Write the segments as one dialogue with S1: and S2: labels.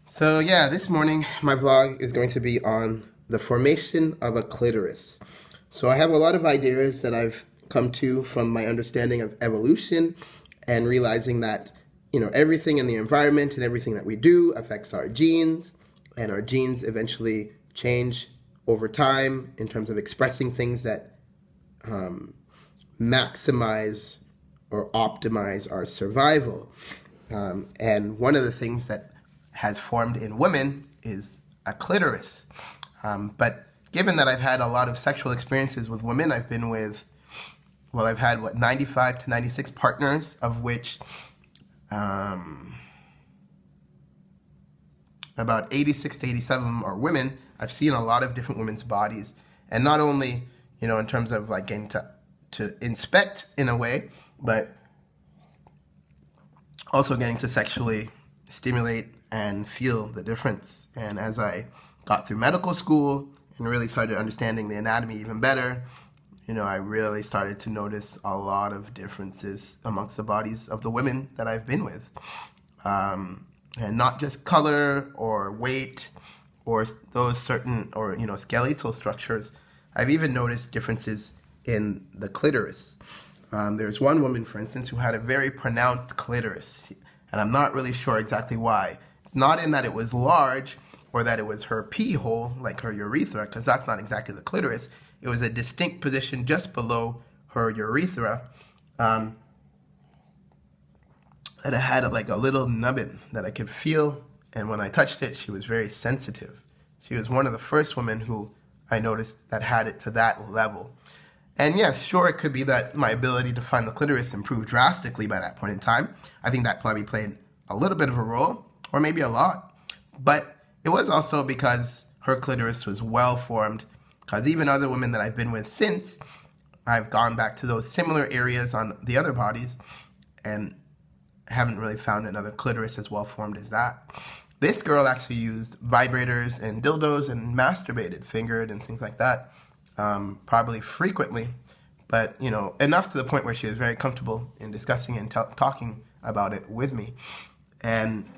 S1: So yeah, this morning my vlog is going to be on the formation of a clitoris. So I have a lot of ideas that I've come to from my understanding of evolution and realizing that, everything in the environment and everything that we do affects our genes, and our genes eventually change over time in terms of expressing things that maximize or optimize our survival. And one of the things that has formed in women is a clitoris. But given that I've had a lot of sexual experiences with women, I've had 95 to 96 partners, of which about 86 to 87 are women. I've seen a lot of different women's bodies, and not only, in terms of like getting to inspect in a way, but also getting to sexually stimulate and feel the difference. And as I got through medical school and really started understanding the anatomy even better, I really started to notice a lot of differences amongst the bodies of the women that I've been with. And not just color or weight or those certain, or, skeletal structures. I've even noticed differences in the clitoris. There's one woman, for instance, who had a very pronounced clitoris, and I'm not really sure exactly why. It's not in that it was large or that it was her pee hole, like her urethra, because that's not exactly the clitoris. It was a distinct position just below her urethra, and it had like a little nubbin that I could feel, and when I touched it, she was very sensitive. She was one of the first women who I noticed that had it to that level. And yes, sure, it could be that my ability to find the clitoris improved drastically by that point in time. I think that probably played a little bit of a role, or maybe a lot. But it was also because her clitoris was well formed, because even other women that I've been with since, I've gone back to those similar areas on the other bodies and haven't really found another clitoris as well formed as that. This girl actually used vibrators and dildos and masturbated, fingered, and things like that. Probably frequently, but enough to the point where she was very comfortable in discussing and talking about it with me. And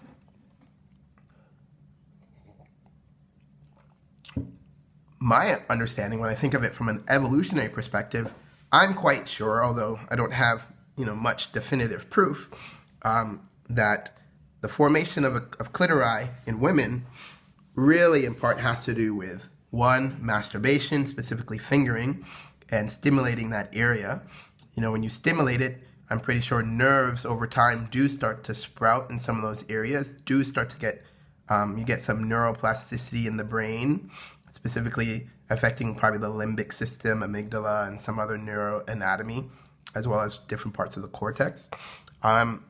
S1: my understanding, when I think of it from an evolutionary perspective, I'm quite sure, although I don't have much definitive proof, that the formation of clitori in women really in part has to do with, one, masturbation, specifically fingering, and stimulating that area. When you stimulate it, I'm pretty sure nerves over time do start to sprout in some of those areas, do start to get, you get some neuroplasticity in the brain, specifically affecting probably the limbic system, amygdala, and some other neuroanatomy, as well as different parts of the cortex. And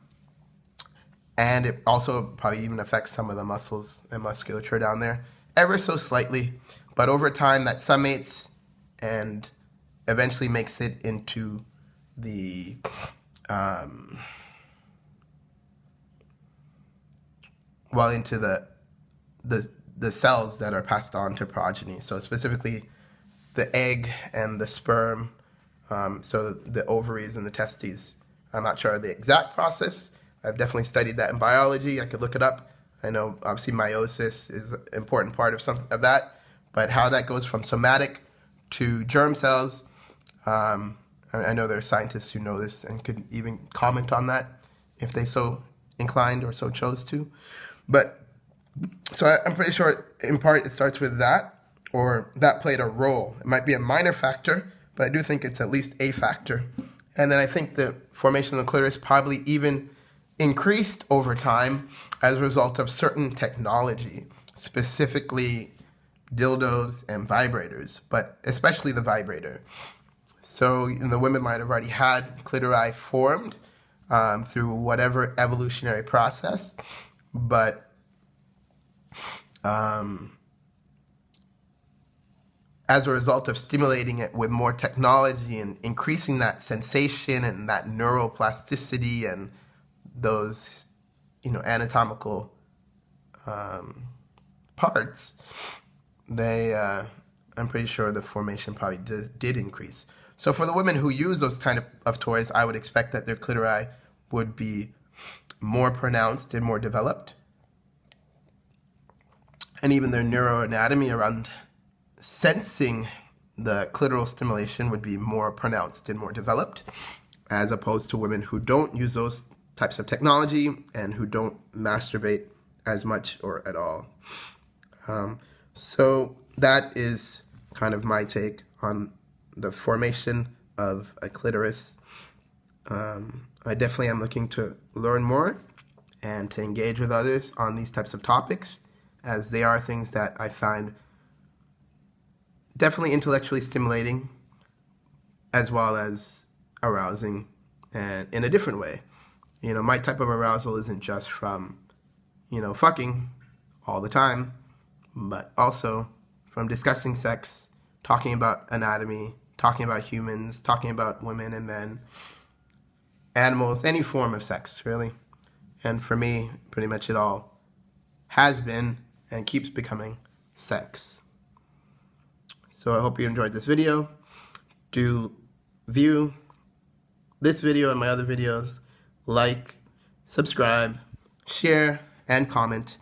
S1: it also probably even affects some of the muscles and musculature down there, ever so slightly. But over time, that summates and eventually makes it into the into the cells that are passed on to progeny. So specifically, the egg and the sperm. So the ovaries and the testes. I'm not sure of the exact process. I've definitely studied that in biology. I could look it up. I know obviously meiosis is an important part of that. But how that goes from somatic to germ cells, I know there are scientists who know this and could even comment on that if they so inclined or so chose to. But so I'm pretty sure in part it starts with that, or that played a role. It might be a minor factor, but I do think it's at least a factor. And then I think the formation of the clitoris probably even increased over time as a result of certain technology, specifically dildos and vibrators, but especially the vibrator. So the women might have already had clitori formed through whatever evolutionary process, but as a result of stimulating it with more technology and increasing that sensation and that neuroplasticity and those anatomical parts, I'm pretty sure the formation probably did increase. So for the women who use those kind of toys, I would expect that their clitori would be more pronounced and more developed. and even their neuroanatomy around sensing the clitoral stimulation would be more pronounced and more developed, as opposed to women who don't use those types of technology and who don't masturbate as much or at all. So that is kind of my take on the formation of a clitoris. I definitely am looking to learn more and to engage with others on these types of topics, as they are things that I find definitely intellectually stimulating as well as arousing, and in a different way. You know, my type of arousal isn't just from, fucking all the time, but also from discussing sex, talking about anatomy, talking about humans, talking about women and men, animals, any form of sex, really. And for me, pretty much it all has been and keeps becoming sex. So I hope you enjoyed this video. Do view this video and my other videos, like, subscribe, share, and comment.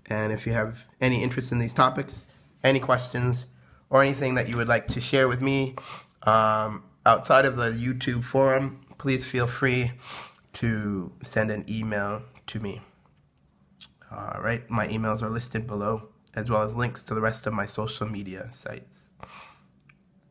S1: And if you have any interest in these topics, any questions, or anything that you would like to share with me outside of the YouTube forum, please feel free to send an email to me. All right, my emails are listed below, as well as links to the rest of my social media sites.